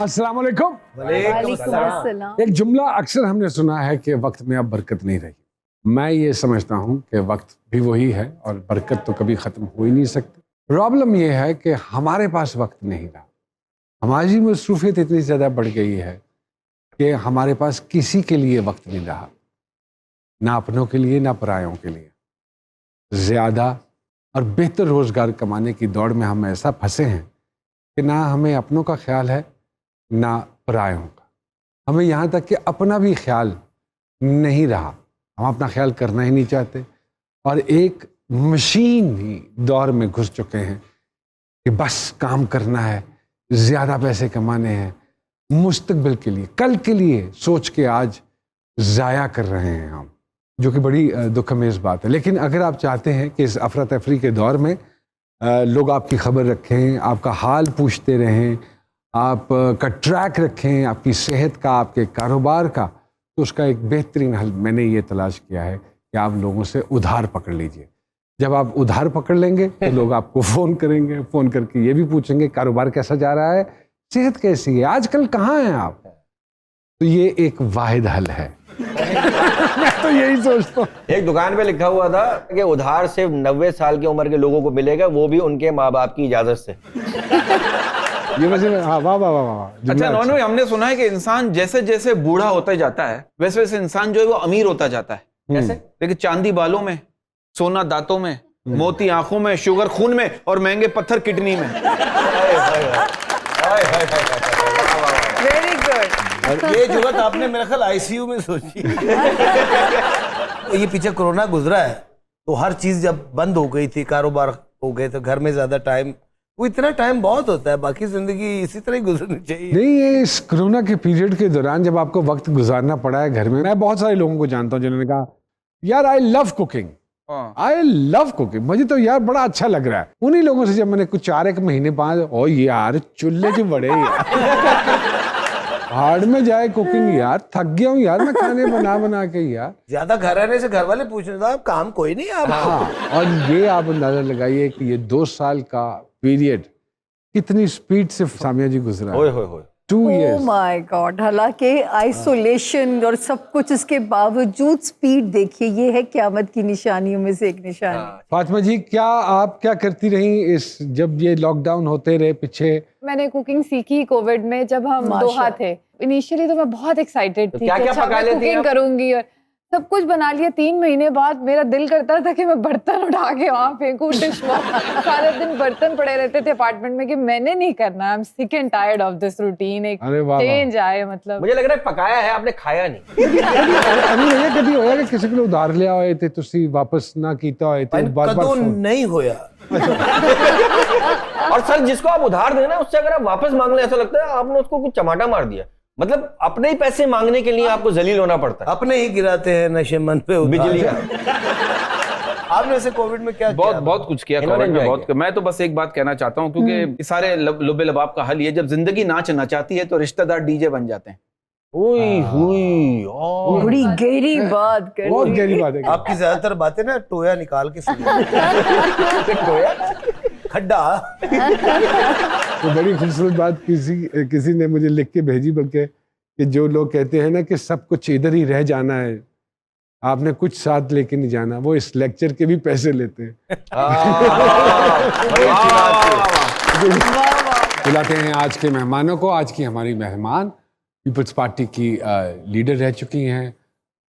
अस्सलाम वालेकुम। वालेकुम अस्सलाम। एक जुमला अक्सर हमने सुना है कि वक्त में अब बरकत नहीं रही। मैं ये समझता हूँ कि वक्त भी वही है और बरकत तो कभी ख़त्म हो ही नहीं सकती। प्रॉब्लम ये है कि हमारे पास वक्त नहीं रहा। हमारी मसरूफियत इतनी ज़्यादा बढ़ गई है कि हमारे पास किसी के लिए वक्त नहीं रहा, ना अपनों के लिए ना परायों के लिए। ज़्यादा और बेहतर रोज़गार कमाने की दौड़ में हम ऐसा फंसे हैं कि ना हमें अपनों का ख्याल है ना परायों का। हमें यहाँ तक कि अपना भी ख्याल नहीं रहा, हम अपना ख्याल करना ही नहीं चाहते और एक मशीनी दौर में घुस चुके हैं कि बस काम करना है, ज़्यादा पैसे कमाने हैं, मुस्तकबिल के लिए, कल के लिए सोच के आज ज़ाया कर रहे हैं हम, जो कि बड़ी दुखमेज़ बात है। लेकिन अगर आप चाहते हैं कि इस अफरा तफरी के दौर में लोग आपकी खबर रखें, आपका हाल पूछते रहें, आप का ट्रैक रखें, आपकी सेहत का, आपके कारोबार का, तो उसका एक बेहतरीन हल मैंने ये तलाश किया है कि आप लोगों से उधार पकड़ लीजिए। जब आप उधार पकड़ लेंगे तो लोग आपको फ़ोन करेंगे, फ़ोन करके ये भी पूछेंगे कारोबार कैसा जा रहा है, सेहत कैसी है, आजकल कहाँ हैं आप। तो ये एक वाहिद हल है। मैं तो यही सोचता हूँ। एक दुकान पे लिखा हुआ था कि उधार सिर्फ 90 साल की उम्र के लोगों को मिलेगा, वो भी उनके माँ बाप की इजाजत से। ये वैसे हाँ, वाह वाह वाह वाह। अच्छा नॉन भाई, हमने सुना है कि इंसान जैसे जैसे बूढ़ा होता जाता है वैसे वैसे इंसान जो है वो अमीर होता जाता है। कैसे? देखिए, चांदी बालों में, सोना दांतों में, मोती आंखों में, शुगर खून में और महंगे पत्थर किडनी में। Very good. ये जुगत आपने मेरा ख्याल आईसीयू में सोची। ये पीछे कोरोना गुजरा है तो हर चीज जब बंद हो गई थी, कारोबार हो गए तो घर में ज्यादा टाइम, वो इतना टाइम बहुत होता है, बाकी जिंदगी इसी तरह ही गुजरनी चाहिए। नहीं, ये इस कोरोना के पीरियड के दौरान जब आपको वक्त गुजारना पड़ा है घर में, मैं बहुत सारे लोगों को जानता हूँ जिन्होंने कहा यार I love cooking, I love cooking, मुझे तो यार बड़ा अच्छा लग रहा है। उन्हीं लोगों से जब मैंने कुछ 4 महीने बाद, ओ यार चूल्हे के बड़े यार हार्ड में जाए कुकिंग, यार थक गया हूँ यार मैं खाने बना बना के यार। ज्यादा घर आने से घर वाले पूछने लगा काम कोई नहीं आप। हाँ, और ये आप अंदाजा लगाइए कि ये 2 साल का पीरियड कितनी स्पीड से सामिया जी गुजरा है। ओए होए होए। 2 ओह years। My God. हालांकि आइसोलेशन और सब कुछ, इसके बावजूद स्पीड देखिए, ये है क़यामत की निशानियों में से एक निशानी। फातिमा जी, आप क्या करती रही इस जब ये लॉकडाउन होते रहे पीछे? मैंने कुकिंग सीखी कोविड में जब हम दोहा थे। इनिशियली तो मैं बहुत एक्साइटेड थी क्या कि क्या अच्छा पका मैं लेती हैं कुकिंग आप? करूंगी और सब कुछ बना लिया। 3 महीने बाद मेरा दिल करता था कि मैं बर्तन उठा के वहां फेंकूं, डिश सारे दिन बर्तन पड़े रहते थे अपार्टमेंट में कि मैंने नहीं करना। I am sick and tired of this routine. एक अरे वाह, चेंज आए, मतलब मुझे लग रहा है पकाया है आपने, खाया नहीं। अभी भैया कभी होया कि किसी को उधार लिया होए थे तुसी वापस ना कीता होए थे बार-बार कदों फोन? नहीं होया। और सर, जिसको आप उधार देना उससे अगर आप वापस मांग लें, ऐसा लगता है आपने उसको कुछ चमाटा मार दिया। मतलब अपने ही पैसे मांगने के लिए आपको जलील होना पड़ता है। अपने ही गिराते हैं नशे मन पे उधार। बिजली का। आपने वैसे कोविड में क्या बहुत किया? बहुत कुछ किया इन्होंने कोविड में, enjoy बहुत किया। मैं तो बस एक बात कहना चाहता हूँ, क्योंकि ये सारे लुबे लबाब का हल ये, जब जिंदगी नाच नचाती है तो रिश्तेदार डीजे बन जाते हैं। हुई हुई और बड़ी गहरी बात कर बहुत गहरी बात है। आपकी ज्यादातर बातें ना टोया निकाल के सुनी। खड्डा। तो बड़ी खूबसूरत बात किसी ने मुझे लिख के भेजी, बल्कि कि जो लोग कहते हैं ना कि सब कुछ इधर ही रह जाना है, आपने कुछ साथ लेके नहीं जाना, वो इस लेक्चर के भी पैसे लेते हैं। बुलाते हैं आज के मेहमानों को। आज की हमारी मेहमान पीपल्स पार्टी की लीडर रह चुकी हैं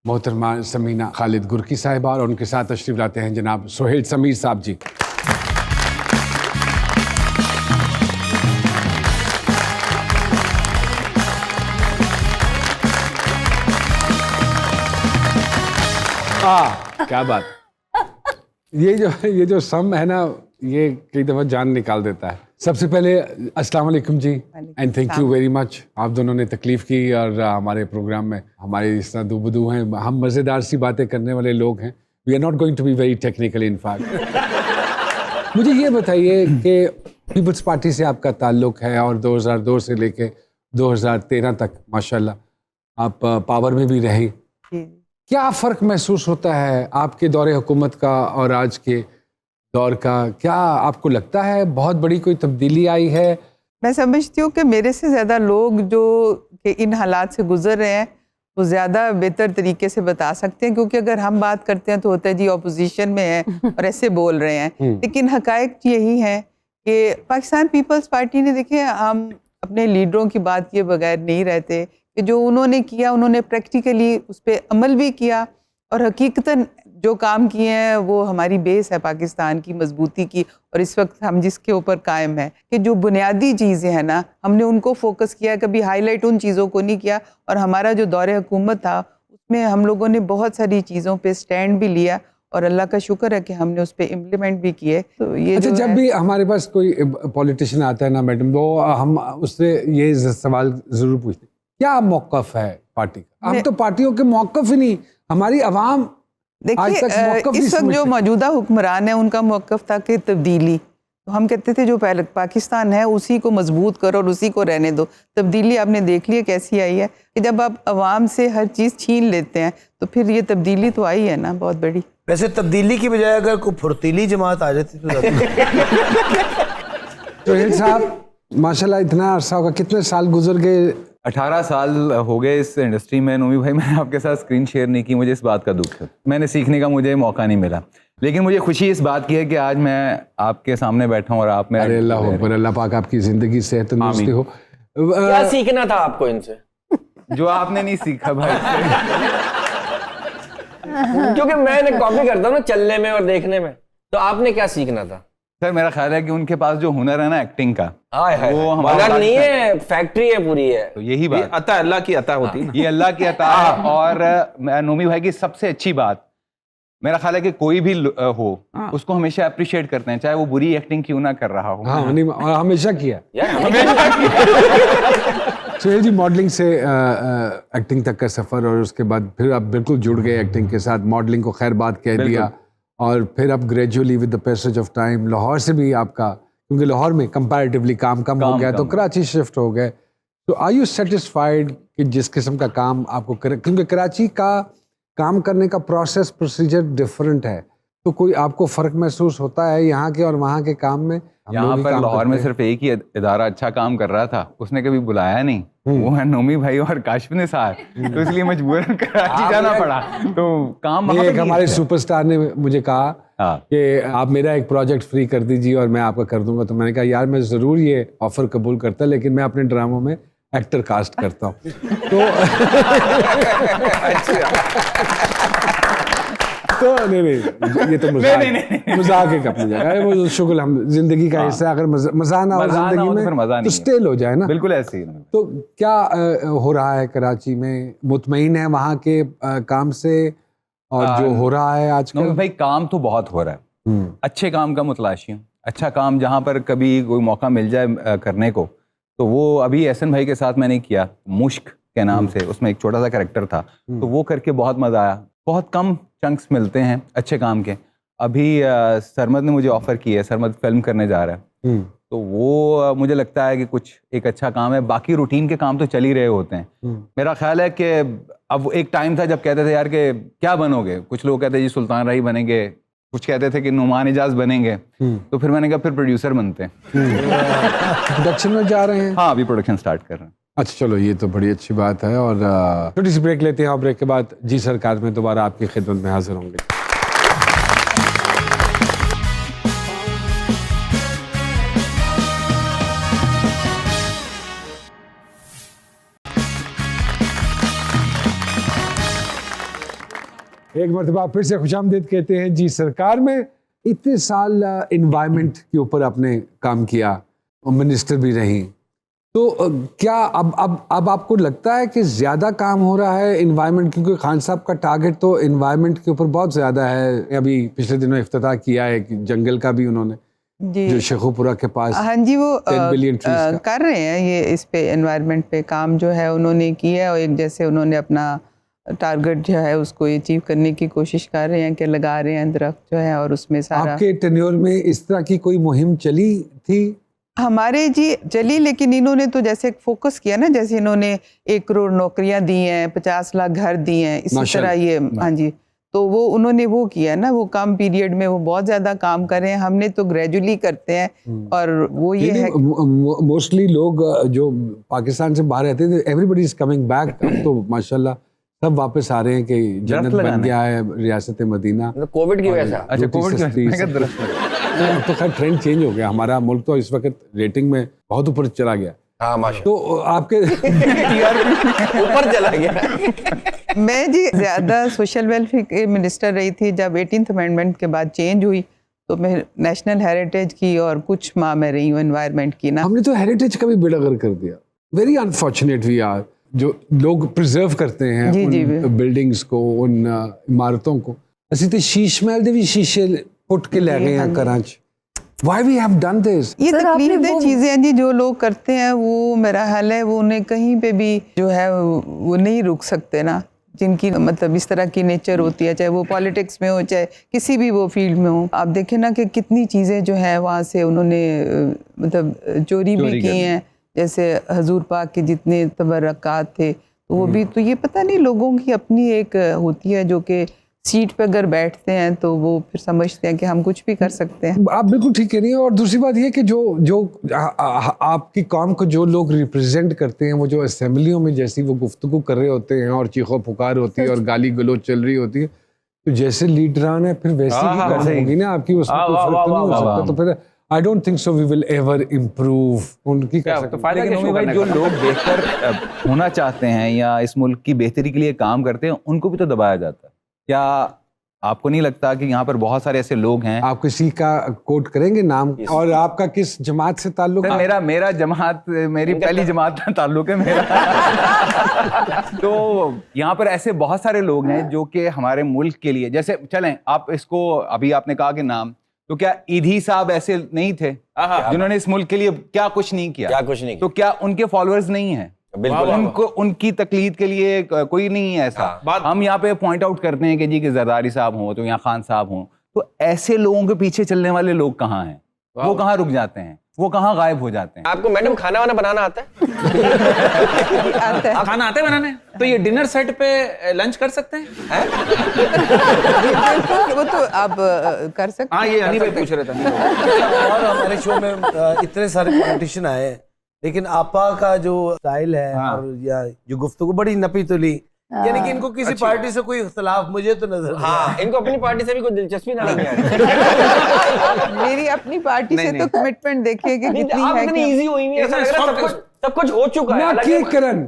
मोहतरमा समीना खालिद गुरकी साहिबा, और उनके साथ तशरीफ लाते हैं जनाब सोहेल समीर साहब जी। क्या बात। ये जो सम है ना, ये कई दफ़ा जान निकाल देता है। सबसे पहले अस्सलाम वालेकुम जी, and thank you very much. आप दोनों ने तकलीफ़ की और हमारे प्रोग्राम में हमारे इस तरह दूबदू हैं, हम मज़ेदार सी बातें करने वाले लोग हैं। We are not going to be very technical in fact. मुझे ये बताइए कि पीपल्स पार्टी से आपका ताल्लुक़ है और 2002 से लेके 2013 तक माशाल्लाह आप पावर में भी रही। क्या फ़र्क महसूस होता है आपके दौरे हुकूमत का और आज के दौर का? क्या आपको लगता है बहुत बड़ी कोई तब्दीली आई है मैं समझती हूँ कि मेरे से ज़्यादा लोग जो कि इन हालात से गुजर रहे हैं वो ज़्यादा बेहतर तरीके से बता सकते हैं, क्योंकि अगर हम बात करते हैं तो होता है जी ऑपोजिशन में है और ऐसे बोल रहे हैं, लेकिन हकायक यही है कि पाकिस्तान पीपल्स पार्टी ने, देखिए हम अपने लीडरों की बात किए बगैर नहीं रहते, कि जो उन्होंने किया उन्होंने प्रैक्टिकली उस पर अमल भी किया और हकीकतन जो काम किए हैं वो हमारी बेस है पाकिस्तान की मजबूती की, और इस वक्त हम जिसके ऊपर कायम है कि जो बुनियादी चीज़ें हैं ना हमने उनको फोकस किया, कभी हाईलाइट उन चीज़ों को नहीं किया। और हमारा जो दौरे हुकूमत था उसमें हम लोगों ने बहुत सारी चीज़ों पे स्टैंड भी लिया और अल्लाह का शुक्र है कि हमने उस पर इम्प्लीमेंट भी किए। तो ये अच्छा, जो जब है, भी हमारे पास कोई पॉलिटिशियन आता है ना मैडम, वो हम उससे ये सवाल जरूर पूछते हैं क्या मौकफ है पार्टी का। हम तो पार्टियों के मौकफ ही नहीं, हमारी आवाम आज तक देखिए मौकफ नहीं इस वक्त जो समझती। मौजूदा हुक्मरान है उनका मौकफ था कि तब्दीली, तो हम कहते थे जो पहले पाकिस्तान है उसी को मजबूत करो और उसी को रहने दो। तब्दीली आपने देख लिया कैसी आई है कि जब आप आवाम से हर चीज़ छीन लेते हैं तो फिर ये तब्दीली तो आई है ना बहुत बड़ी। वैसे तब्दीली की बजाय अगर कोई फुर्तीली जमात आ जाती तो ज़्यादा। सोहेल साहब माशाल्लाह इतना अरसा होगा, कितने साल गुजर गए? 18 साल हो गए इस इंडस्ट्री में। नोमी भाई, मैंने आपके साथ स्क्रीन शेयर नहीं की, मुझे इस बात का दुख है। मैंने सीखने का मुझे मौका नहीं मिला, लेकिन मुझे खुशी इस बात की है कि आज मैं आपके सामने बैठा हूँ और आप मेरा अरे अल्लाह अकबर, अल्लाह पाक आपकी जिंदगी सेहत तंदुरुस्ती हो। क्या सीखना था आपको इनसे? जो आपने नहीं सीखा भाई। क्योंकि मैंने कॉपी करता हूँ ना चलने में और देखने में, तो आपने क्या सीखना था? सर मेरा ख्याल है कि उनके पास जो हुनर है ना एक्टिंग का, हाय हाय, वो हमारा मगर बात नहीं है। है, फैक्ट्री है पूरी है। तो यही ये बात, अता अल्लाह की अता होती है ना। ये अल्लाह की अता है। और नोमी भाई की सबसे अच्छी बात मेरा ख्याल है कि कोई भी हो उसको हमेशा अप्रिशिएट करते हैं, चाहे वो बुरी एक्टिंग क्यों ना कर रहा हो। हाँ नहीं, और हमेशा किया। सोहेल जी, मॉडलिंग से एक्टिंग तक का सफर और उसके बाद फिर आप बिल्कुल जुड़ गए एक्टिंग के साथ, मॉडलिंग को खैर बात कह दिया और फिर अब gradually with the passage of time Lahore से भी आपका, क्योंकि लाहौर में कंपैरेटिवली काम कम हो गया तो कराची शिफ्ट हो गए। तो आर यू सेटिस्फाइड कि जिस किस्म का काम आपको क्योंकि कराची का काम करने का प्रोसेस प्रोसीजर डिफरेंट है, तो कोई आपको फ़र्क महसूस होता है यहाँ के और वहाँ के काम में? यहाँ पर लाहौर में सिर्फ एक ही इदारा अच्छा काम कर रहा था, उसने कभी बुलाया नहीं, वो है नोमी भाई और काशिफ निसार, तो इसलिए मजबूरन कराची जाना पड़ा। तो काम एक हमारे सुपरस्टार ने मुझे कहा हाँ। कि आप मेरा एक प्रोजेक्ट फ्री कर दीजिए और मैं आपका कर दूंगा। तो मैंने कहा यार मैं ज़रूर ये ऑफर कबूल करता, लेकिन मैं अपने ड्रामों में एक्टर कास्ट करता हूँ। तो नहीं ये तो मजाक एक अपनी जगह, वो शुगल हम जिंदगी का हिस्सा है। अगर मजा ना हो जिंदगी में तो स्टेल हो जाए ना, बिल्कुल ऐसे ही। तो क्या हो रहा है कराची में? मुतमईन है वहाँ के काम से और जो हो रहा है आजकल? भाई काम तो बहुत हो रहा है, अच्छे काम का मुतलाशी हूँ। अच्छा काम जहाँ पर कभी कोई मौका मिल जाए करने को, तो वो अभी एहसन भाई के साथ मैंने किया, मुश्क के नाम से, उसमें एक छोटा सा कैरेक्टर था, तो वो करके बहुत मजा आया। बहुत कम चंक्स मिलते हैं अच्छे काम के। अभी सरमद ने मुझे ऑफर की है, सरमद फिल्म करने जा रहा है, तो वो मुझे लगता है कि कुछ एक अच्छा काम है। बाकी रूटीन के काम तो चल ही रहे होते हैं। मेरा ख्याल है कि अब एक टाइम था जब कहते थे यार कि क्या बनोगे, कुछ लोग कहते जी सुल्तान राही बनेंगे, कुछ कहते थे कि नुमान इजाज बनेंगे, तो फिर मैंने कहा फिर प्रोड्यूसर बनते हैं। प्रोडक्शन में जा रहे हैं? हाँ, अभी प्रोडक्शन स्टार्ट कर रहे हैं। अच्छा चलो, ये तो बड़ी अच्छी बात है। और छोटी सी ब्रेक लेते हैं और ब्रेक के बाद जी सरकार में दोबारा आपकी खिदमत में हाजिर होंगे। एक मरतबा फिर से खुशामदीद कहते हैं जी सरकार में। इतने साल इन्वायरमेंट के ऊपर आपने काम किया और मिनिस्टर भी रही, तो क्या अब आपको लगता है कि ज़्यादा काम हो रहा है इन्वायरमेंट? क्योंकि खान साहब का टारगेट तो इन्वायरमेंट के ऊपर बहुत ज़्यादा है। अभी पिछले दिनों इफ्तिताह किया है कि जंगल का भी उन्होंने, जो शेखुपुरा के पास। हाँ जी, वो 10 बिलियन ट्रीज कर रहे हैं ये, इस पे एनवायरनमेंट पे काम जो है उन्होंने किया है, और एक जैसे उन्होंने अपना टारगेट जो है उसको अचीव करने की कोशिश कर रहे हैं कि लगा रहे हैं दरख्त जो है, और उसमें सारा। आपके टेन्योर में इस तरह की कोई मुहिम चली थी? हमारे जी चली, लेकिन इन्होंने तो जैसे फोकस किया ना, जैसे इन्होंने 1 करोड़ नौकरियां दी हैं, 50 लाख घर दिए हैं, इसी तरह ये। हाँ जी, तो वो उन्होंने वो किया ना, वो कम पीरियड में वो बहुत ज्यादा काम कर रहे हैं, हमने तो ग्रेजुअली करते हैं। और वो ये है मोस्टली लोग जो पाकिस्तान से बाहर रहते थे, एवरीबडी इज कमिंग बैक। अब तो माशाल्लाह सब वापस आ रहे हैं कि जन्नत बन गया है रियासत मदीना। कोविड की वजह से। अच्छा, कोविड की वजह से अब तो खैर ट्रेंड चेंज हो गया, हमारा मुल्क तो इस वक्त रेटिंग में बहुत ऊपर चला गया। हाँ माशा तो आपके ऊपर चला गया। मैं जी ज्यादा सोशल वेलफेयर के मिनिस्टर रही थी जब 18th अमेंडमेंट के बाद चेंज हुई, तो मैं नेशनल हेरिटेज की और कुछ माह में रही हूँ एनवायरनमेंट की ना। हमने तो हेरिटेज का भी बेड़ागर कर दिया। वेरी अनफॉर्चुनेट वी आर, जो लोग प्रिजर्व करते हैं जी, जी, उन बिल्डिंग्स को, उन इमारतों को। ਅਸੀਂ ਤੇ शीश महल ਦੇ ਵੀ शीशे पुट के ले गए हैं Karachi. Why we have done this? ये सर, आपने तकलीफ वो- चीजें हैं जी, जो लोग करते हैं वो मेरा हाल है वो उन्हें कहीं पे भी जो है वो नहीं रुक सकते ना, जिनकी मतलब इस तरह की नेचर होती है, चाहे वो पॉलिटिक्स में हो चाहे किसी भी वो फील्ड में हो। आप देखें ना कि कितनी चीज़ें जो है वहाँ से उन्होंने मतलब चोरी भी की हैं, जैसे हजूर पाक के जितने तबर्रकात थे, तो वो भी, तो ये पता नहीं लोगों की अपनी एक होती है जो कि सीट पे अगर बैठते हैं तो वो फिर समझते हैं कि हम कुछ भी कर सकते हैं। आप बिल्कुल ठीक कह रही हैं। और दूसरी बात ये कि जो आपकी कौम को जो लोग रिप्रेजेंट करते हैं, वो जो असेंबलियों में जैसी वो गुफ्तगू कर रहे होते हैं और चीखो पुकार होती है और गाली गलोच चल रही होती है, तो जैसे लीडरान है फिर वैसी ही कौम होगी ना आपकी, उसमें कोई फर्क तो नहीं हो सकता। तो फिर I don't think so we will ever improve उनकी कर सकते। फायदा क्या होगा भाई, जो लोग बेहतर होना चाहते हैं या इस मुल्क की बेहतरी के लिए काम करते हैं, उनको भी तो दबाया जाता है। क्या आपको नहीं लगता कि यहाँ पर बहुत सारे ऐसे लोग हैं? आप किसी का कोट करेंगे नाम, और आपका किस जमात से ताल्लुक है? मेरा जमात, मेरी पहली जमात का ताल्लुक है मेरा। तो यहाँ पर ऐसे बहुत सारे लोग हैं जो कि हमारे मुल्क के लिए, जैसे चलें आप इसको, अभी आपने कहा कि नाम, तो क्या ईदी साहब ऐसे नहीं थे जिन्होंने इस मुल्क के लिए क्या कुछ नहीं किया? क्या कुछ नहीं तो क्या उनके फॉलोअर्स नहीं हैं? बिल्कुल। उनको उनकी तकलीद के लिए कोई नहीं है ऐसा। हम यहाँ पे पॉइंट आउट करते हैं कि जी कि जरदारी साहब हों तो यहाँ खान साहब हों, तो ऐसे लोगों के पीछे चलने वाले लोग कहाँ हैं? वो कहाँ रुक जाते हैं? वो कहाँ गायब हो जाते हैं? आपको मैडम खाना वाना बनाना आता है? आता है। खाना आता है बनाने? तो ये डिनर सेट पे लंच कर सकते हैं? वो तो आप कर सकते हाँ, ये अनी भाई पूछ रहे थे। और हमारे शो में इतने सारे पॉलिटिशियन आए हैं, लेकिन आपा का जो स्टाइल है और या जो गुफ्तगू बड़ी नपी तुली, यानी कि इनको किसी पार्टी से कोई इख्तलाफ मुझे तो नजर नहीं हाँ, इनको अपनी पार्टी से भी कोई दिलचस्पी ना लगी है। मेरी अपनी पार्टी से तो कमिटमेंट देखिए कि कितनी आप है इतनी कि इजी हुई नहीं, ऐसा लग रहा है सब कुछ हो चुका है। ना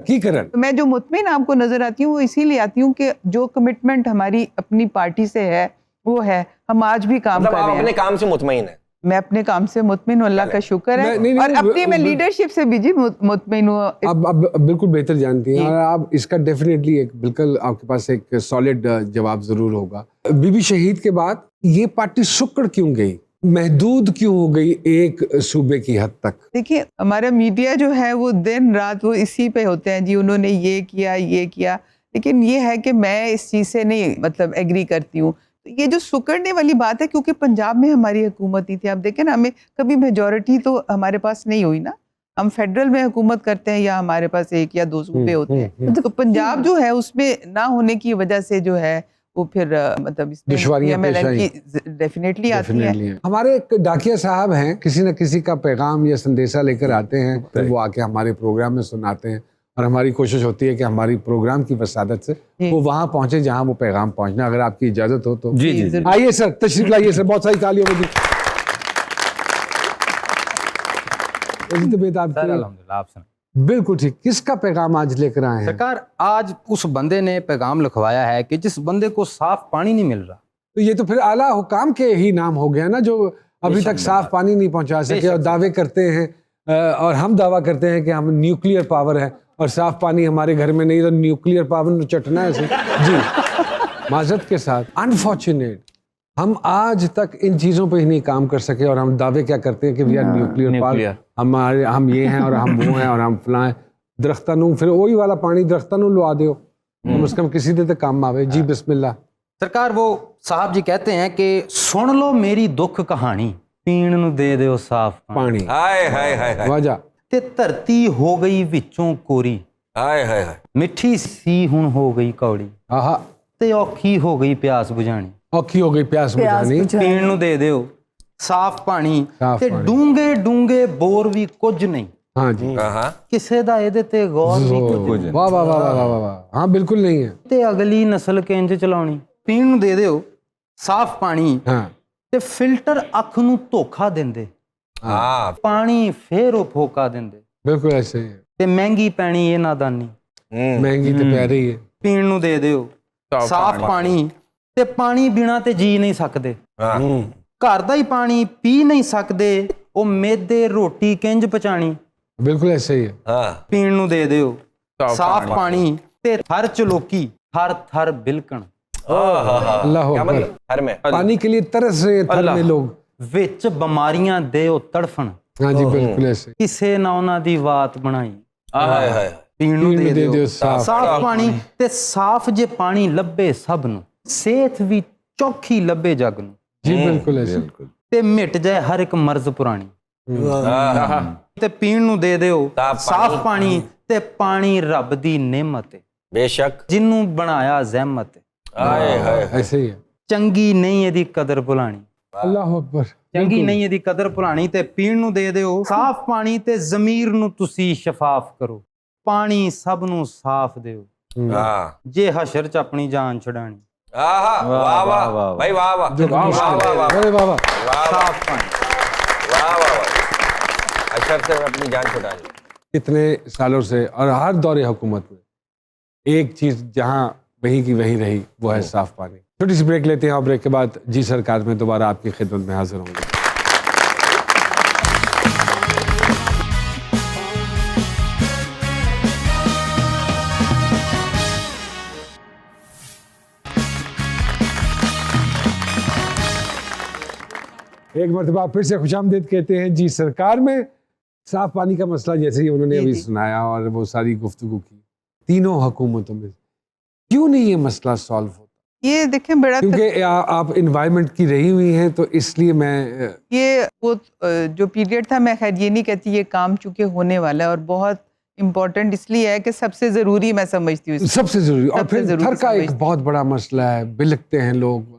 की करण मैं जो मुतमिन आपको नजर आती हूँ वो इसीलिए आती हूँ कि जो कमिटमेंट हमारी अपनी पार्टी से है वो है, हम आज भी काम मतलब कर आप रहे अपने हैं। काम से मुतमईन है? मैं अपने काम से मुतमिन हूं, अल्लाह का शुक्र है। नहीं, और अपनी मैं लीडरशिप से भी जी मुतमिन हूँ। अब बिल्कुल बेहतर जानती हैं, और आप इसका डेफिनेटली एक बिल्कुल आपके पास एक सॉलिड जवाब जरूर होगा। बीबी शहीद के बाद ये पार्टी सुकड़ क्यों गई, महदूद क्यों हो गई एक सूबे की हद तक? देखिए हमारा मीडिया जो है वो दिन रात वो इसी पे होते हैं जी, उन्होंने ये किया, लेकिन ये है कि मैं इस चीज़ से नहीं मतलब एग्री करती हूँ। तो ये जो सुकड़ने वाली बात है, क्योंकि पंजाब में हमारी हुकूमत ही थी। आप देखें ना, हमें कभी मेजॉरिटी तो हमारे पास नहीं हुई ना, हम फेडरल में हुकूमत करते हैं या हमारे पास 1 या 2 सूबे होते हैं। तो पंजाब जो है उसमें ना होने की वजह से जो है वो फिर मतलब इसमें दुश्वारियां पेश PMLN आई। की डेफिनेटली आती है। हमारे एक डाकिया साहब हैं, किसी न किसी का पैगाम या संदेशा लेकर आते हैं, फिर वो आके हमारे प्रोग्राम में सुनाते हैं, और हमारी कोशिश होती है कि हमारी प्रोग्राम की वसादत से वो वहां पहुंचे जहां वो पैगाम पहुंचना। अगर आपकी इजाजत हो तो जी। आइए सर, तशरीफ लाइए सर, बहुत सारी तालियों में जी। तबीयत आपकी? अल्हम्दुलिल्लाह, आप सुनाएं। बिल्कुल ठीक। किसका पैगाम आज लेकर आए हैं? सरकार, आज उस बंदे ने पैगाम लिखवाया है कि जिस बंदे को साफ पानी नहीं मिल रहा। तो ये तो फिर आला हुकाम के ही नाम हो गया ना, जो अभी तक साफ पानी नहीं पहुंचा सके और दावे करते हैं, और हम दावा करते हैं कि हम न्यूक्लियर पावर है और साफ पानी हमारे घर में नहीं, तो न्यूक्लियर पावर चटना है जी। माजरत के साथ, अनफॉर्चुनेट हम आज तक इन चीज़ों पे ही नहीं काम कर सके, और हम दावे क्या करते हैं कि वी आर न्यूक्लियर पावर, हम ये हैं और हम वो हैं और हम फलाएं। दरख्तां नूं फिर वही वाला पानी दरख्तां नूं लुआ दो, कम से कम किसी दे ते काम आवे जी। बिस्मिल्लाह। सरकार, वो साहब जी कहते हैं कि सुन लो मेरी दुख कहानी, पीण नूं दे दिओ साफ पानी। हाय हाय हाय हाय वाजा ते धरती हो गई विचों कोरी, हाय हाय हाय। मिठी सी हुण हो गई कौड़ी, आहा। ਤੇ ਔਖੀ ਹੋ ਗਈ ਪਿਆਸ ਬੁਝਾਣੀ औखी हो गई प्यास बुझानी ਪੀਣ ਨੂੰ ਦੇ ਦਿਓ ਸਾਫ਼ ਪਾਣੀ ਸਾਫ਼ ਤੇ ਪਾਣੀ। ਡੂੰਘੇ ਡੂੰਘੇ ਬੋਰ ਵੀ ਕੁਝ ਨਹੀਂ हाँ जी हाँ ਕਿਸੇ ਦਾ ਇਹਦੇ ਤੇ ਗੌਰ ਵੀ ਕੁਝ ਨਹੀਂ वाह वाह वाह वाह वाह वाह वाह हाँ बिल्कुल नहीं है ਤੇ ਅਗਲੀ ਨਸਲ ਕਿੰਜ ਚਲਾਉਣੀ ਪੀਣ ਨੂੰ ਦੇ ਦਿਓ ਸਾਫ਼ ਪਾਣੀ हाँ ਤੇ ਫਿਲਟਰ ਅੱਖ ਨੂੰ ਧੋਖਾ ਦਿੰਦੇ हाँ ਪਾਣੀ ਫੇਰ ਉਹ ਫੋਕਾ ਦਿੰਦੇ बिल्कुल ऐसे ही है ਤੇ ਮਹਿੰਗੀ ਪੈਣੀ ਇਹ ਨਾਦਾਨੀ महंगी तो प्यारी है ਪੀਣ ਨੂੰ ਦੇ ਦਿਓ ਸਾਫ਼ ਪਾਣੀ ਤੇ ਪਾਣੀ ਬਿਨਾ ਤੇ ਜੀ ਨਹੀਂ ਸਕਦੇ हाँ ਘਰ ਦਾ ਹੀ ਪਾਣੀ ਪੀ ਨਹੀਂ ਸਕਦੇ ਉਹ ਮੇਦੇ ਰੋਟੀ ਕਿੰਜ ਪਚਾਣੀ बिल्कुल ऐसे ही है हाँ ਪੀਣ ਨੂੰ ਦੇ ਦਿਓ ਸਾਫ਼ ਪਾਣੀ ਤੇ ਥਰ ਚ ਲੋਕੀ ਥਰ ਥਰ ਬਿਲਕਣ अल्लाह क्या अकबर मतलब हर में पानी के लिए तरस रहे थर में लोग ਵਿੱਚ ਬਿਮਾਰੀਆਂ ਦੇ ਉਹ ਤੜਫਣ हाँ जी बिल्कुल ऐसे ਕਿਸੇ ਨਾ ਉਹਨਾਂ ਦੀ ਬਾਤ ਬਣਾਈ हाय हाय ਪੀਣ ਨੂੰ पीने ਦੇ दे ਦਿਓ दियो साफ ਸਾਫ਼ ਪਾਣੀ ਤੇ ਸਾਫ਼ ਜੇ ਪਾਣੀ ਲੱਭੇ ਸਭ ਨੂੰ ਸਿਹਤ ਵੀ ਚੌਖੀ ਲੱਭੇ ਜਗ ਨੂੰ जी बिल्कुल ऐसे ਤੇ ਮਿਟ ਜਾਏ ਹਰ ਇੱਕ ਮਰਜ਼ ਪੁਰਾਣੀ ਤੇ ਪੀਣ ਨੂੰ ਦੇ ਦਿਓ ਸਾਫ਼ ਪਾਣੀ ਤੇ ਪਾਣੀ ਰੱਬ ਦੀ ਨਿਮਤ ਹੈ बेशक ਜਿਹਨੂੰ ਬਣਾਇਆ ਜ਼ਹਿਮਤ ਹੈ हाय हाय ऐसे ही है ਚੰਗੀ ਨਹੀਂ ਇਹਦੀ ਕਦਰ ਭੁਲਾਣੀ अल्लाह अकबर ਚੰਗੀ ਨਹੀਂ ਇਹਦੀ ਕਦਰ ਭੁਲਾਣੀ ਤੇ ਪੀਣ ਨੂੰ ਦੇ ਦਿਓ ਸਾਫ਼ ਪਾਣੀ ਤੇ ਜ਼ਮੀਰ ਨੂੰ ਤੁਸੀਂ ਸ਼ਫਾਫ ਕਰੋ ਪਾਣੀ ਸਭ ਨੂੰ ਸਾਫ਼ ਦਿਓ हाँ ਜੇ ਹਸ਼ਰ ਚ ਆਪਣੀ ਜਾਨ ਛਡਾਣੀ आहा, वाह वाह भाई वाह वाह जो वाह वाह वाह वाह अरे बाबा वाह वाह ਸਾਫ਼ ਪਾਣੀ वाह वाह अशर से अपनी जान छुड़ानी इतने सालों से और हर दौरे हुकूमत में एक चीज जहां वही की वही रही वो है साफ पानी। छोटी सी ब्रेक लेते हैं और ब्रेक के बाद जी सरकार में दोबारा आपकी खिदमत में हाजिर होंगे। एक मरतबा फिर से खुशामदीद कहते हैं जी सरकार में। साफ पानी का मसला जैसे ही उन्होंने अभी सुनाया और वो सारी गुफ्तगू की, तीनों हुकूमतों में क्यों नहीं ये मसला सॉल्व होता? ये देखें बड़ा क्योंकि आप इन्वायरमेंट की रही हुई हैं तो इसलिए मैं ये वो जो पीरियड था, मैं खैर ये नहीं कहती ये काम चूंकि होने वाला है और बहुत इम्पोर्टेंट इसलिए है कि सबसे ज़रूरी मैं समझती हूँ इसको। सबसे जरूरी और सबसे फिर जरूरी थर का एक समझती बहुत बड़ा मसला है, बिलकते हैं लोग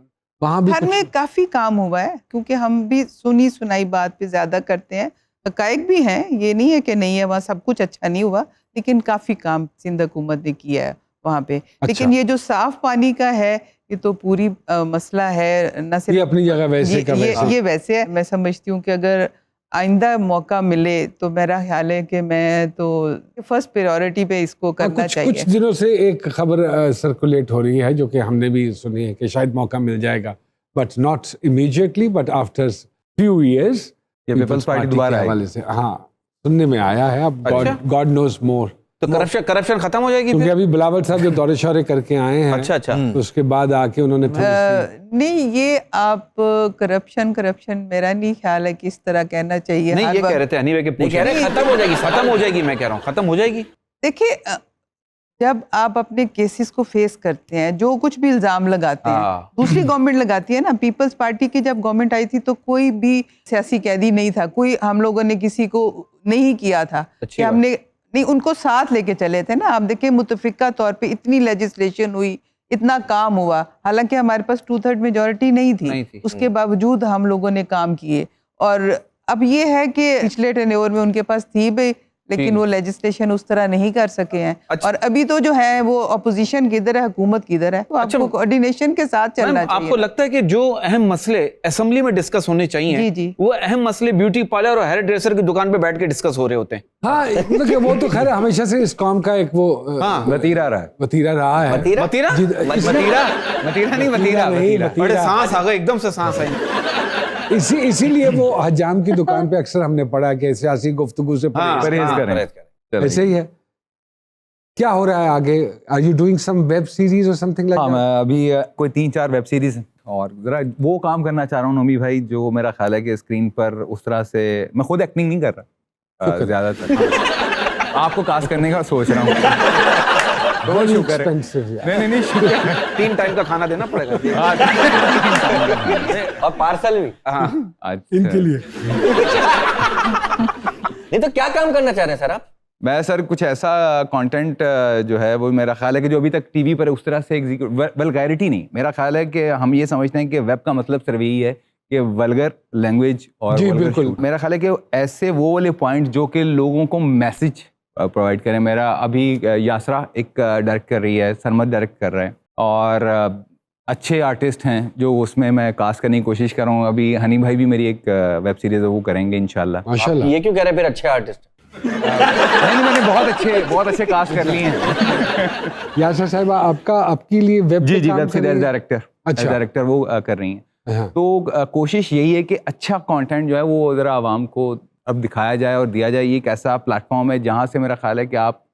वहाँ भी घर कुछ- में काफ़ी काम हुआ है क्योंकि हम भी सुनी सुनाई बात पे ज़्यादा करते हैं, हकायक भी हैं, ये नहीं है कि नहीं है, वहाँ सब कुछ अच्छा नहीं हुआ लेकिन काफ़ी काम सिंध हुकूमत ने किया है वहाँ पे। लेकिन ये जो साफ़ पानी का है ये तो पूरी मसला है, न ये सिर्फ अपनी जगह वैसे का वैसे। ये वैसे है। मैं समझती हूँ कि अगर आइंदा मौका मिले तो मेरा ख्याल है कि मैं तो फर्स्ट प्रायोरिटी पे इसको करना कुछ चाहिए। कुछ दिनों से एक खबर सर्कुलेट हो रही है जो कि हमने भी सुनी है कि शायद मौका मिल जाएगा, but not immediately but after few years ये पीपल्स पार्टी दोबारा आएगी। हवाले से हाँ सुनने में आया है। अब गॉड नोज मोर, तो करप्शन खत्म हो जाएगी क्योंकि फिर? अभी बिलावल साहब जो दौरे शौरे करके आए हैं अच्छा अच्छा तो उसके बाद आके उन्होंने थोड़ी सी- नहीं, ये आप करप्शन मेरा नहीं ख्याल है कि इस तरह कहना चाहिए। नहीं हर ये कह वक्त- रहे थे हनी भाई के नहीं पूछ कह रहे खत्म हो जाएगी खत्म हो जाएगी, मैं कह रहा हूँ खत्म हो जाएगी। देखिए जब आप अपने केसेस को फेस करते हैं, जो कुछ भी इल्जाम लगाते हैं, हाँ। दूसरी गवर्नमेंट लगाती है ना। पीपल्स पार्टी की जब गवर्नमेंट आई थी तो कोई भी सियासी कैदी नहीं था, कोई हम लोगों ने किसी को नहीं किया था अच्छी कि बात। हमने नहीं, उनको साथ लेके चले थे ना। आप देखिए मुतफिका तौर पे इतनी लेजिस्लेशन हुई, इतना काम हुआ, हालांकि हमारे पास 2/3 मेजोरिटी नहीं थी, उसके बावजूद हम लोगों ने काम किए। और अब ये है कि पिछले टेन्योर में उनके पास थी भी लेकिन वो लेजिस्लेशन उस तरह नहीं कर सके हैं। अच्छा। और अभी तो जो है वो अपोजिशन किधर है, हुकूमत किधर है, तो आपको कोऑर्डिनेशन के साथ चलना मैम, चाहिए। आपको लगता है कि जो अहम मसले असेंबली में डिस्कस होने चाहिए जी, जी। वो अहम मसले ब्यूटी पार्लर और हेयर ड्रेसर की दुकान पे बैठ के डिस्कस हो रहे होते हैं? हाँ मतलब कि वो तो खैर हमेशा से इस कॉम का एक वो हाँ। वतीरा रहा है। वतीरा रहा है। मतीरा? मतीरा जी, मतीरा नहीं वतीरा नहीं, मतीरा। वतीरा। अरे सांस आ गई, एकदम से सांस आई। इसीलिए वो हजाम की दुकान पे अक्सर हमने पढ़ा कि सियासी गुफ्तगू से हाँ, परहेज परहेज करें। परहेज करें। चलो। ऐसे ही है। क्या हो रहा है आगे? Are you doing some web series और समथिंग हाँ लाइक मैं अभी कोई 3-4 वेब सीरीज और जरा वो काम करना चाह रहा हूँ नोमी भाई, जो मेरा ख्याल है कि स्क्रीन पर उस तरह से मैं खुद एक्टिंग नहीं कर रहा ज्यादातर। हाँ। आपको कास्ट करने का सोच रहा हूँ। बहुत शुक्र है। नहीं शुक्र 3 टाइम का खाना देना पड़ेगा। और पार्सल भी। हाँ अच्छा। इनके लिए नहीं तो क्या काम करना चाह रहे हैं सर आप? मैं सर कुछ ऐसा कंटेंट जो है वो मेरा ख्याल है कि जो अभी तक टीवी पर उस तरह से वल्गैरिटी नहीं, मेरा ख्याल है कि हम ये समझते हैं कि वेब का मतलब सिर्फ यही है कि वल्गर लैंग्वेज और जी, vulgar बिल्कुल। shoot। मेरा ख्याल है कि ऐसे वो वाले पॉइंट जो कि लोगों को मैसेज प्रोवाइड करें। मेरा अभी यासरा एक डायरेक्ट कर रही है, सरमद डायरेक्ट कर रहा है, और अच्छे आर्टिस्ट हैं जो उसमें मैं कास्ट करने की कोशिश कर रहा हूँ। अभी हनी भाई भी मेरी एक वेब सीरीज है वो करेंगे इंशाल्लाह। माशाल्लाह। ये क्यों कह रहे हैं फिर अच्छे आर्टिस्ट? नहीं, मैंने बहुत अच्छे कास्ट कर लिए हैं। यासर साहिबा, आपके लिए वेब जी पे जी, काम वेब सीरीज करने- डायरेक्टर, अच्छा। डायरेक्टर वो कर रही हैं। हाँ। तो कोशिश यही है कि अच्छा कंटेंट जो है वो ज़रा आवाम को अब दिखाया जाए और दिया जाए। ये एक ऐसा प्लेटफॉर्म है जहाँ से मेरा ख्याल है कि आप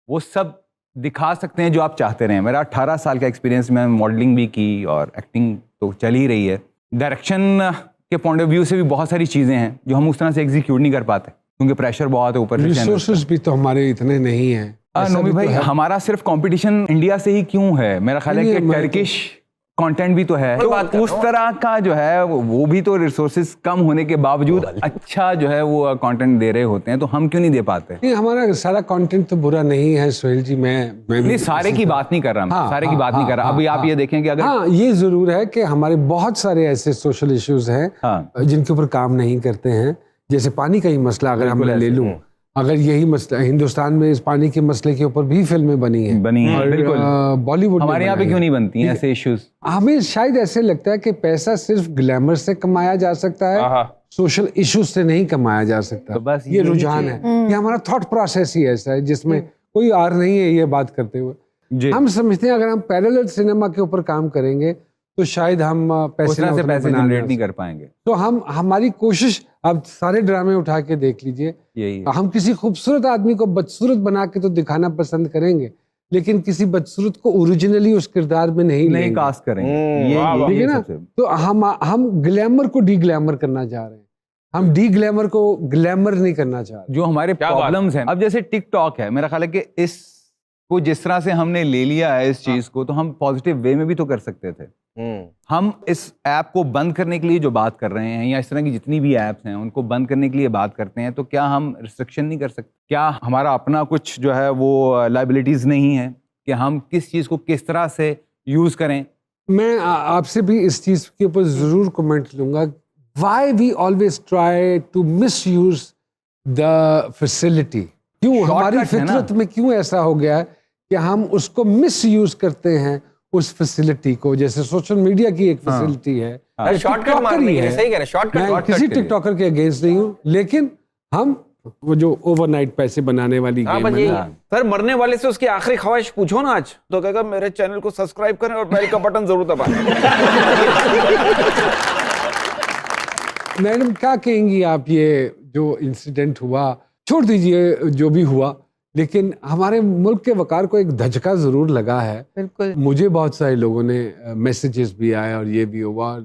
वो सब दिखा सकते हैं जो आप चाहते रहे। मेरा 18 साल का एक्सपीरियंस, मैं मॉडलिंग भी की और एक्टिंग तो चल ही रही है। डायरेक्शन के पॉइंट ऑफ व्यू से भी बहुत सारी चीज़ें हैं जो हम उस तरह से एग्जीक्यूट नहीं कर पाते क्योंकि प्रेशर बहुत है ऊपर से। रिसोर्सेज भी तो हमारे इतने नहीं हैं। ऐसा नोमी भी तो भाई, है। हमारा सिर्फ कंपटीशन इंडिया से ही क्यों है? मेरा ख्याल है नहीं, कि मैं तो- टर्किश कंटेंट भी तो है, मैं बात कर तो उस रहा हूँ। तरह का जो है वो भी तो रिसोर्सेज कम होने के बावजूद अच्छा जो है वो कंटेंट दे रहे होते हैं, तो हम क्यों नहीं दे पाते? नहीं, हमारा सारा कंटेंट तो बुरा नहीं है सोहेल जी। मैं भी नहीं, सारे की बात नहीं कर रहा मैं, हाँ, सारे की हाँ, बात नहीं कर रहा। हाँ, अभी आप हाँ, ये देखें कि अगर हाँ, ये जरूर है कि हमारे बहुत सारे ऐसे सोशल इश्यूज हैं हाँ। जिनके ऊपर काम नहीं करते हैं। जैसे पानी का ही मसला अगर हम ले लूं, अगर यही मसला हिंदुस्तान में, इस पानी के मसले के ऊपर भी फिल्में बनी हैं, और बिल्कुल, बॉलीवुड ने हमारे यहाँ पे बनाई क्यों हैं। नहीं बनती हैं ऐसे इश्यूज? हमें शायद ऐसे लगता है कि पैसा सिर्फ ग्लैमर से कमाया जा सकता है, सोशल इश्यूज से नहीं कमाया जा सकता। तो बस ये यही रुझान है, ये हमारा थॉट प्रोसेस ही ऐसा है जिसमें कोई आर नहीं है ये बात करते हुए। जी, हम समझते हैं अगर हम पैरेलल सिनेमा के ऊपर काम करेंगे तो शायद हम उस पैसे तरह ना से उतना पैसे बना जनरेट ना नहीं सकें। कर पाएंगे। तो हमारी कोशिश, अब सारे ड्रामे उठा के देख लीजिए, यही है। हम किसी खूबसूरत आदमी को बदसूरत बना के तो दिखाना पसंद करेंगे, लेकिन किसी बदसूरत को ओरिजिनली उस किरदार में नहीं नहीं लेंगे। कास्ट करेंगे, ठीक है ना? तो हम ग्लैमर को डी ग्लैमर करना चाह रहे हैं, हम डी ग्लैमर को ग्लैमर नहीं करना चाह रहे। जो हमारे प्रॉब्लम्स हैं। अब जैसे टिकटॉक है, मेरा ख्याल है कि इसको जिस तरह से हमने ले लिया है इस चीज को, तो हम पॉजिटिव वे में भी तो कर सकते थे। हम इस ऐप को बंद करने के लिए जो बात कर रहे हैं, या इस तरह की जितनी भी ऐप्स हैं उनको बंद करने के लिए बात करते हैं, तो क्या हम रिस्ट्रिक्शन नहीं कर सकते? क्या हमारा अपना कुछ जो है वो लाइबिलिटीज नहीं है कि हम किस चीज को किस तरह से यूज करें? मैं आपसे भी इस चीज के ऊपर जरूर कमेंट लूंगा। Why we always try to misuse the facility? क्यों हमारी Shortcut है ना? फितरत में क्यों ऐसा हो गया है कि हम उसको मिसयूज करते हैं उस फैसिलिटी को? जैसे सोशल मीडिया की एक फैसिलिटी है, शॉर्टकट टिकटॉकर मारने ही के लिए, है। सही कह रहे हैं, मैं शॉर्टकट। किसी टिकटॉकर के अगेंस्ट नहीं हूँ, लेकिन हम वो जो ओवरनाइट पैसे बनाने वाली हाँ, गेम बस है यही ना, है। सर, मरने वाले से उसकी आखिरी ख्वाहिश पूछो ना आज, तो कहेगा मेरे चैनल को सब्सक्राइब करें और बेल का बटन जरूर दबाएं। मैडम क्या कहेंगी आप? ये जो इंसिडेंट हुआ, छोड़ दीजिए जो भी हुआ, लेकिन हमारे मुल्क के वकार को एक धचका जरूर लगा है। बिल्कुल। मुझे बहुत सारे लोगों ने मैसेजेस भी आए और ये भी हुआ,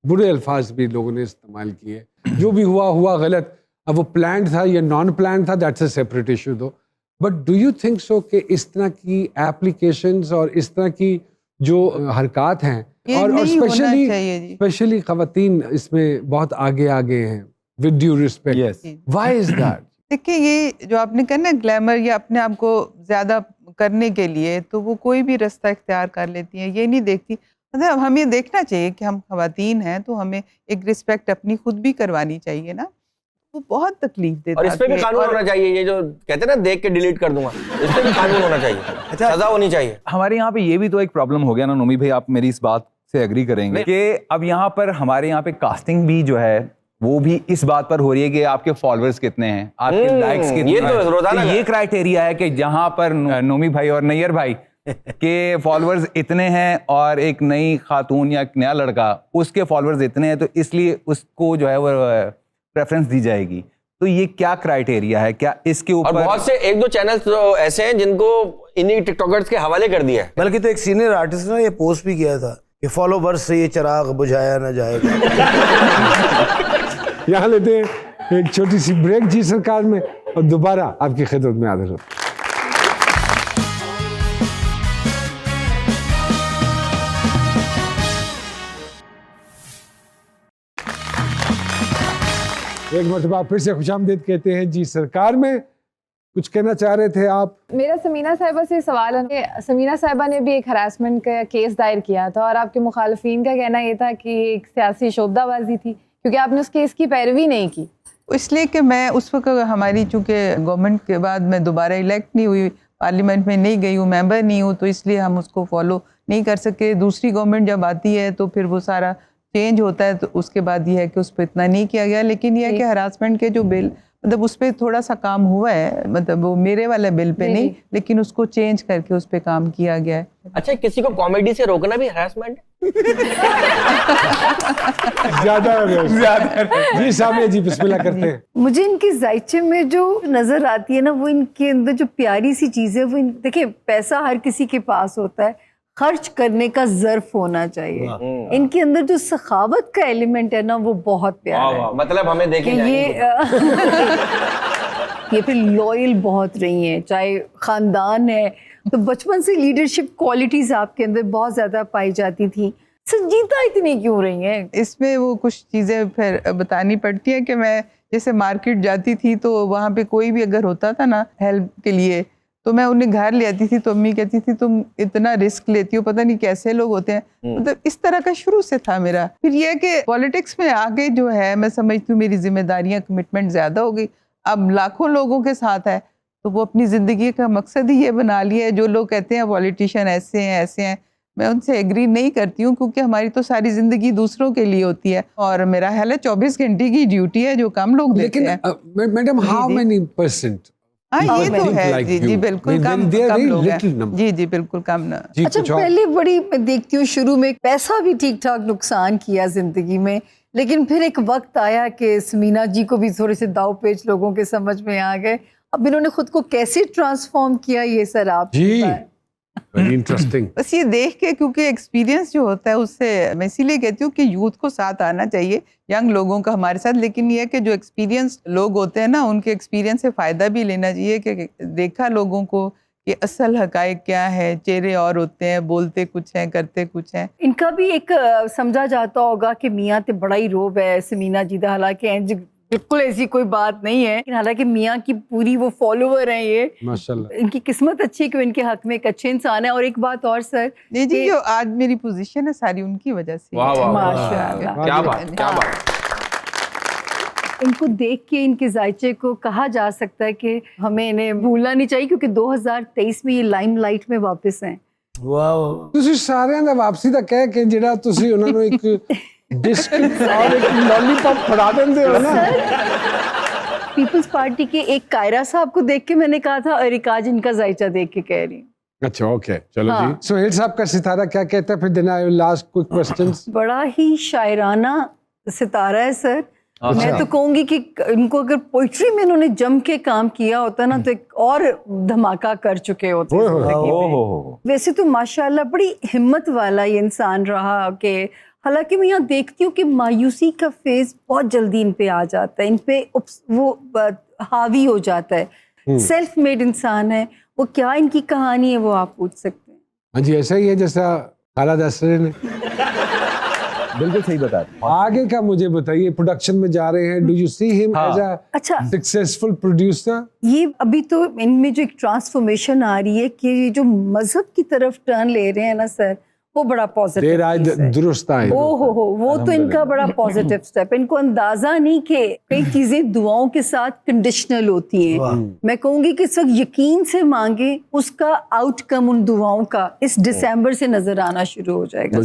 बुरे अल्फाज भी लोगों ने इस्तेमाल किए। जो भी हुआ गलत। अब वो प्लान था या नॉन प्लान था, दैट्स अ सेपरेट इशू दो। But do you think so कि इस तरह की एप्लीकेशंस और इस तरह की जो हरकत हैं, ये और नहीं होना स्पेशली चाहिए जी। स्पेशली खवातीन इसमें बहुत आगे हैं, with due respect. Yes. Why is that? देखिए, ये जो आपने कहा ना ग्लैमर या अपने आप को ज्यादा करने के लिए, तो वो कोई भी रास्ता इख्तियार कर लेती हैं, ये नहीं देखती। मतलब हमें देखना चाहिए कि हम खवातीन हैं तो हमें एक रिस्पेक्ट अपनी खुद भी करवानी चाहिए ना। वो बहुत तकलीफ देता और इस पे भी है। कानून और होना चाहिए। ये जो कहते हैं ना, देख के डिलीट कर दूंगा, इस पे भी कानून होना चाहिए, सजा होनी चाहिए। हमारे यहाँ पे ये भी तो एक प्रॉब्लम हो गया ना नोमी भाई, आप मेरी इस बात से एग्री करेंगे कि अब यहाँ पर हमारे यहाँ पे कास्टिंग भी जो है वो भी इस बात पर हो रही है कि आपके फॉलोअर्स कितने हैं, आपके लाइक्स कितने ये तो हैं। रोजाना ये क्राइटेरिया है कि जहाँ पर नोमी भाई और नैयर भाई के फॉलोअर्स इतने हैं और एक नई खातून या एक नया लड़का उसके फॉलोअर्स इतने हैं, तो इसलिए उसको जो है वो प्रेफरेंस दी जाएगी। तो ये क्या क्राइटेरिया है? क्या इसके और ऊपर बहुत से एक दो चैनल्स तो ऐसे हैं जिनको इन्हीं टिकटॉकर्स के हवाले कर दिया है। बल्कि तो एक सीनियर आर्टिस्ट ने ये पोस्ट भी किया था कि फॉलोवर्स से ये चिराग बुझाया ना जाएगा। यहाँ लेते हैं एक छोटी सी ब्रेक जी सरकार में, और दोबारा आपकी खिदमत में हाजिर होते हैं। एक मरतबा फिर से खुशामदीद कहते हैं जी सरकार में। कुछ कहना चाह रहे थे आप? मेरा समीना साहिबा से सवाल है कि समीना साहिबा ने भी एक हरासमेंट का केस दायर किया था और आपके मुखालफिन का कहना ये था कि एक सियासी शोबदाबाजी थी क्योंकि आपने उस केस की पैरवी नहीं की। इसलिए कि मैं उस वक्त हमारी चूँकि गवर्नमेंट के बाद मैं दोबारा इलेक्ट नहीं हुई, पार्लियामेंट में नहीं गई हूँ, मेंबर नहीं हूँ, तो इसलिए हम उसको फॉलो नहीं कर सके। दूसरी गवर्नमेंट जब आती है तो फिर वो सारा चेंज होता है, तो उसके बाद ये है कि उस पर इतना नहीं किया गया। लेकिन यह है कि हरासमेंट के जो बिल मतलब उस पर थोड़ा सा काम हुआ है, मतलब वो मेरे वाले बिल पे नहीं, लेकिन उसको चेंज करके उस पर काम किया गया है। अच्छा, किसी को कॉमेडी से रोकना भी हरासमेंट है? ज्यादा जी सामने जी बिस्मिल्लाह करते हैं। मुझे इनके जायचे में जो नजर आती है ना, वो इनके अंदर जो प्यारी सी चीज है, वो देखिए पैसा हर किसी के पास होता है, खर्च करने का ज़र्फ होना चाहिए। इनके अंदर जो सखावत का एलिमेंट है ना, वो बहुत प्यारा है। मतलब हमें देखे ये फिर लॉयल बहुत रही हैं, चाहे खानदान है, तो बचपन से लीडरशिप क्वालिटीज आपके अंदर बहुत ज्यादा पाई जाती थी। संजीदा इतनी क्यों रही हैं? इसमें वो कुछ चीज़ें फिर बतानी पड़ती है कि मैं जैसे मार्केट जाती थी तो वहाँ पे कोई भी अगर होता था ना हेल्प के लिए, तो मैं उन्हें घर ले आती थी, तो अम्मी कहती थी तुम इतना रिस्क लेती हो, पता नहीं कैसे लोग होते हैं। मतलब इस तरह का शुरू से था मेरा। फिर यह कि पॉलिटिक्स में आगे जो है मैं समझती हूँ मेरी जिम्मेदारियाँ, कमिटमेंट ज़्यादा हो गई। अब लाखों लोगों के साथ है तो वो अपनी ज़िंदगी का मकसद ही ये बना लिया है। जो लोग कहते हैं पॉलिटिशियन ऐसे हैं, मैं उनसे एग्री नहीं करती हूँ, क्योंकि हमारी तो सारी ज़िंदगी दूसरों के लिए होती है और मेरा ख्याल है 24 घंटे की ड्यूटी है जो कम लोग देते हैं। लेकिन मैडम हाउ मेनी परसेंट? हाँ ये तो है जी बिल्कुल कम लोग हैं जी बिल्कुल कम ना। अच्छा, पहले बड़ी मैं देखती हूँ शुरू में पैसा भी ठीक ठाक नुकसान किया जिंदगी में, लेकिन फिर एक वक्त आया कि समीना जी को भी थोड़े से दाव पेच लोगों के समझ में आ गए। अब इन्होंने खुद को कैसे ट्रांसफॉर्म किया, ये सर आप जी वेरी इंटरेस्टिंग। बस ये देख के, क्योंकि एक्सपीरियंस जो होता है उससे मैं इसीलिए कहती हूँ कि यूथ को साथ आना चाहिए, यंग लोगों का हमारे साथ। लेकिन ये है कि जो एक्सपीरियंस लोग होते हैं ना, उनके एक्सपीरियंस से फ़ायदा भी लेना चाहिए कि देखा लोगों को कि असल हकायक क्या है, चेहरे और होते हैं, बोलते कुछ हैं, करते कुछ हैं। इनका भी एक समझा जाता होगा कि मियाँ ते बड़ा ही रोब है समीना जी दा, हालांकि बिल्कुल ऐसी कोई बात नहीं है, हालांकि मियाँ की पूरी वो फॉलोवर हैं ये माशाल्लाह। इनकी किस्मत अच्छी है कि इनके हक में एक अच्छे इंसान है। और एक बात और सर, जी जो आज मेरी पोजीशन है सारी उनकी वजह से। माशाल्लाह, क्या बात। इनको देख के इनके जायचे को कहा जा सकता है कि हमें इन्हें भूलना नहीं चाहिए, क्योंकि 2023 में ये लाइमलाइट में वापस हैं। वाओ, ਤੁਸੀਂ ਸਾਰਿਆਂ ਦਾ ਵਾਪਸੀ ਦਾ ਕਹਿ ਕੇ ਜਿਹੜਾ ਤੁਸੀਂ ਉਹਨਾਂ ਨੂੰ ਇੱਕ डिस्क और एक लॉलीपॉप फड़ा देते हो ना। पीपल्स पार्टी के एक कायरा साहब को देख के मैंने कहा था, और एक आज इनका जायचा देख के कह रही हूँ। अच्छा ओके चलो जी। सोहेल साहब का सितारा क्या कहता है, फिर then I will last quick questions. बड़ा ही शायराना सितारा है सर। मैं तो कहूंगी कि इनको अगर पोइट्री में इन्होंने जम के काम किया होता ना तो एक और धमाका कर चुके होते। वैसे तो माशाल्लाह बड़ी हिम्मत वाला ये इंसान रहा कि हालांकि मैं यहाँ देखती हूँ कि मायूसी का फेज बहुत जल्दी इन पे आ जाता है, इन पे वो हावी हो जाता है। सेल्फ मेड इंसान है वो, क्या इनकी कहानी है वो आप पूछ सकते हैं। हाँ जी ऐसा ही है जैसा खालिद असरे ने बिल्कुल सही बता रहे। आगे का मुझे बताइए, प्रोडक्शन में जा रहे हैं, do you see him as a successful producer? ये अभी तो इनमें जो एक ट्रांसफॉर्मेशन आ रही है कि ये जो मजहब की तरफ टर्न ले रहे हैं ना सर, वो बड़ा पॉजिटिव दुरुस्त है। हो वो तो इनका बड़ा पॉजिटिव स्टेप। इनको अंदाजा नहीं कि कई चीजें दुआओं के साथ कंडीशनल होती हैं। मैं कहूंगी कि इस वक्त यकीन से मांगे, उसका आउटकम उन दुआओं का इस दिसंबर से नजर आना शुरू हो जाएगा।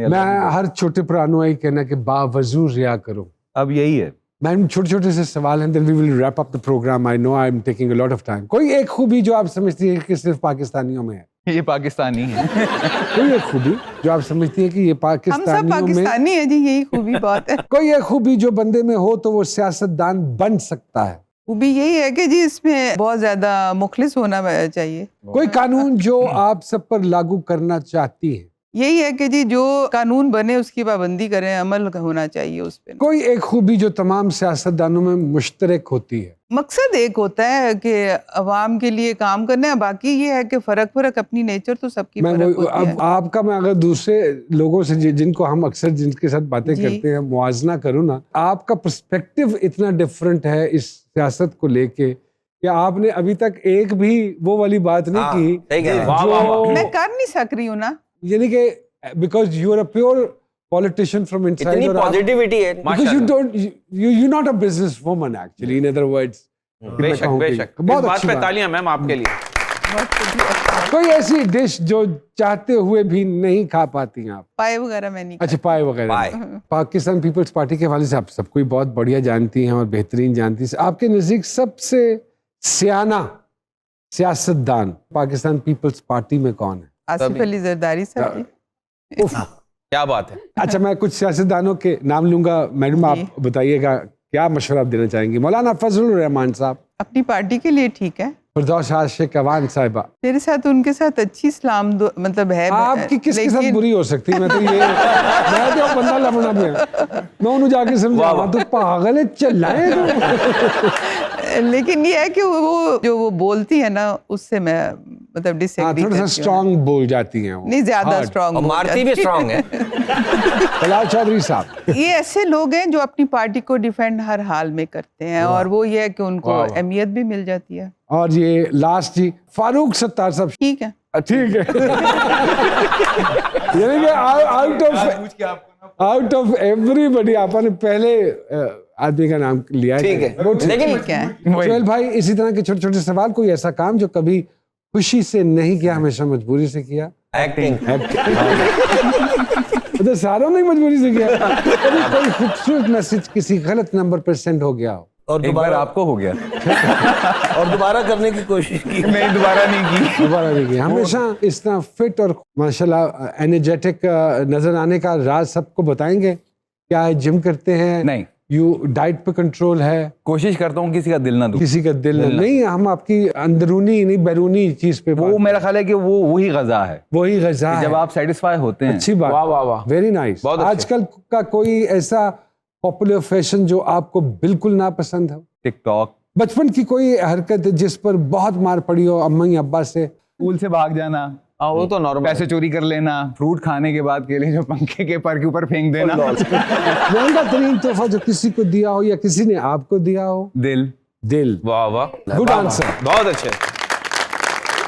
मैं हर छोटे पुरानों ही कहना कि बावजू रिया करो। अब यही है मैम, छोटे छोटे से सवाल हैं, then we will wrap up the program. I know I'm taking a lot of time. कोई एक खूबी जो आप समझती है कि सिर्फ पाकिस्तानियों में है? ये पाकिस्तानी है। कोई एक खूबी जो आप समझती है कि ये पाकिस्तानियों हम सब पाकिस्तानी है जी, यही खूबी बात है। कोई एक खूबी जो बंदे में हो तो वो सियासतदान बन सकता है? खूबी यही है कि जी इसमें बहुत ज्यादा मुखलिस होना चाहिए। कोई कानून जो आप सब पर लागू करना चाहती है? यही है कि जी जो कानून बने उसकी पाबंदी करें, अमल होना चाहिए उस पर। कोई एक खूबी जो तमाम सियासतदानों में मुश्तरक होती है? मकसद एक होता है कि अवाम के लिए काम करना है, बाकी ये है कि फर्क अपनी नेचर तो सबकी फर्क होती है। अब आपका मैं अगर दूसरे लोगों से जिनको हम अक्सर जिनके साथ बातें करते हैं मुआवजा करूँ ना, आपका पर्सपेक्टिव इतना डिफरेंट है इस सियासत को लेके कि आपने अभी तक एक भी वो वाली बात नहीं हाँ, की सही कह रहे हैं। मैं कर नहीं सक रही हूँ ना। यानी कि because you are a pure politician from inside, इतनी पॉजिटिविटी है। because you don't you not a business woman actually, in other words। बेशक बेशक, बहुत इस बात अच्छी पे बात। तालियां मैम आपके लिए। कोई ऐसी डिश जो चाहते हुए भी नहीं खा पाती हैं आप? पाए वगैरह मैं नहीं अच्छा, पाए वगैरह पाए। नहीं। पाकिस्तान पीपल्स पार्टी के हवाले से आप सबको ही बहुत बढ़िया जानती हैं और बेहतरीन जानती हैं। आपके नजदीक सबसे सियाना सियासतदान पाकिस्तान पीपल्स पार्टी में कौन है? आसिफ अली जरदारी साहब जी। उफ। क्या बात है। अच्छा, मैं कुछ सियासतदानों के नाम लूंगा, मैडम आप बताइएगा क्या मशवरा आप देना चाहेंगी? मौलाना फजलुर रहमान साहब, अपनी पार्टी के लिए ठीक है। फिरदौस आशिक अवान साहिबा, मेरे साथ उनके साथ अच्छी मतलब है। आपकी किसके साथ लेकिन- बुरी हो सकती है? मैं तो बंदा लमना पे मैं उन्हें जाके समझावा तो पागल है चलाए। लेकिन ये है कि वो जो वो बोलती है ना, उससे मैं मतलब डिसएग्री थोड़ा सा स्ट्रांग बोल जाती हैं वो, नहीं ज्यादा Hard। स्ट्रांग और मारती भी स्ट्रांग है। कलाल चौधरी साहब, ये ऐसे लोग हैं जो अपनी पार्टी को डिफेंड हर हाल में करते हैं, और वो ये है कि उनको वाह, वाह। अहमियत भी मिल जाती है। और ये लास्ट जी फारूक सत्तार साहब, ठीक है। ठीक है। यानी कि आउट ऑफ एवरीबडी आपने पहले आदमी का नाम लिया है। ठीक है, वो ठीक लेकिन ठीक है। सुहेल भाई, इसी तरह के छोटे छोटे सवाल, कोई ऐसा काम जो कभी खुशी से नहीं किया, हमेशा मजबूरी से किया? एक्टिंग। तो सारों ने मजबूरी से किया। कभी कोई खूबसूरत मैसेज किसी गलत नंबर पर सेंड हो गया हो और एक बार दोबारा आपको हो गया। और दोबारा करने की कोशिश की? नहीं, दोबारा नहीं की। दोबारा नहीं किया? हमेशा इस तरह फिट और माशाल्लाह एनर्जेटिक नजर आने का राज सबको बताएंगे? क्या है, जिम करते हैं? नहीं, यू डाइट पे कंट्रोल है? कोशिश करता हूँ किसी का दिल ना दूं। किसी का दिल नहीं, हम आपकी अंदरूनी नहीं बैरूनी चीज पे वो मेरा ख्याल है कि वो वही गजा है। वही गजा है। जब आप सेटिस्फाई होते हैं। अच्छी बात, वाह वाह वाह, वेरी नाइस। बहुत अच्छे। आजकल का कोई ऐसा पॉपुलर फैशन जो आपको बिल्कुल नापसंद हो? टिकटॉक, बचपन की कोई हरकत जिस पर बहुत मार पड़ी हो अम्मी अब्बा से? स्कूल से भाग जाना, हाँ वो तो नॉर्मल। पैसे चोरी कर लेना, फ्रूट खाने के बाद केले जो पंखे के पर के ऊपर फेंक देना। महंगा तरीन तोहफा जो किसी को दिया हो या किसी ने आपको दिया हो? दिल। दिल। वाह वाह, गुड आंसर, बहुत अच्छे।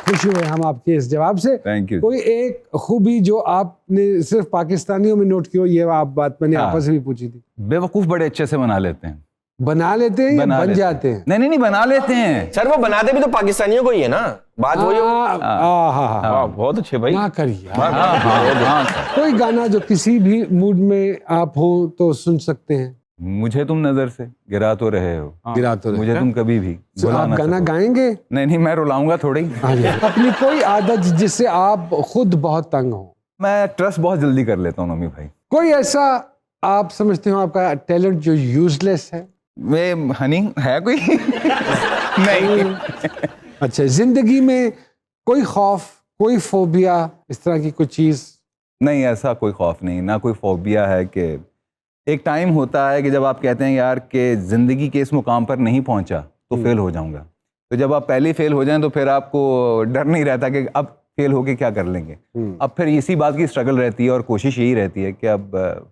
खुशी हुई हम आपके इस जवाब से। Thank you. कोई एक खूबी जो आपने सिर्फ पाकिस्तानियों में नोट की हो? ये आप बात मैंने हाँ। आपस में भी पूछी थी। बेवकूफ बड़े अच्छे से बना लेते हैं। बना लेते हैं या बना बन लेते जाते हैं? नहीं, बना लेते हैं। सर वो बनाते भी तो पाकिस्तानियों को ही है ना, बात वही हो। वाह बहुत अच्छे भाई। ना करिए। हाँ, कोई गाना जो किसी भी मूड में आप हो तो सुन सकते हैं? मुझे तुम नजर से गिरा तो रहे हो, गिरा तो मुझे तुम कभी भी तो भुला आप ना गाना सको। गाएंगे? नहीं, मैं रुलाऊंगा थोड़ी। अपनी कोई आदत जिससे आप खुद बहुत तंग हो? मैं ट्रस्ट बहुत जल्दी कर लेता हूँ मम्मी भाई। कोई ऐसा आप समझते हो आपका टैलेंट जो यूजलेस है? मैं हनी है कोई? नहीं। अच्छा, जिंदगी में कोई खौफ, कोई फोबिया, इस तरह की कोई चीज? नहीं, ऐसा कोई खौफ नहीं, ना कोई फोबिया है। कि एक टाइम होता है कि जब आप कहते हैं यार कि जिंदगी के इस मुकाम पर नहीं पहुंचा तो फेल हो जाऊंगा। तो जब आप पहले फेल हो जाएं तो फिर आपको डर नहीं रहता कि अब फेल होके क्या कर लेंगे। अब फिर इसी बात की स्ट्रगल रहती है और कोशिश यही रहती है कि अब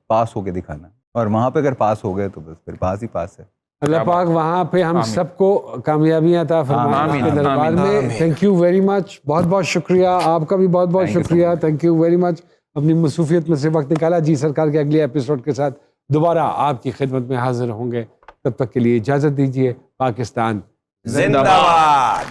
पास होके दिखाना, और वहां पे अगर पास हो गए तो बस फिर पास ही पास है। अल्लाह पाक वहाँ पे हम सबको कामयाबियां अता फरमाए आमीन, आपके दरबार आमीन, में। थैंक यू वेरी मच, बहुत बहुत शुक्रिया। आपका भी बहुत बहुत शुक्रिया, थैंक यू वेरी मच। अपनी मसरूफियत में से वक्त निकाला। जी सरकार के अगले एपिसोड के साथ दोबारा आपकी खिदमत में हाजिर होंगे। तब तक के लिए इजाज़त दीजिए। पाकिस्तान जिंदाबाद।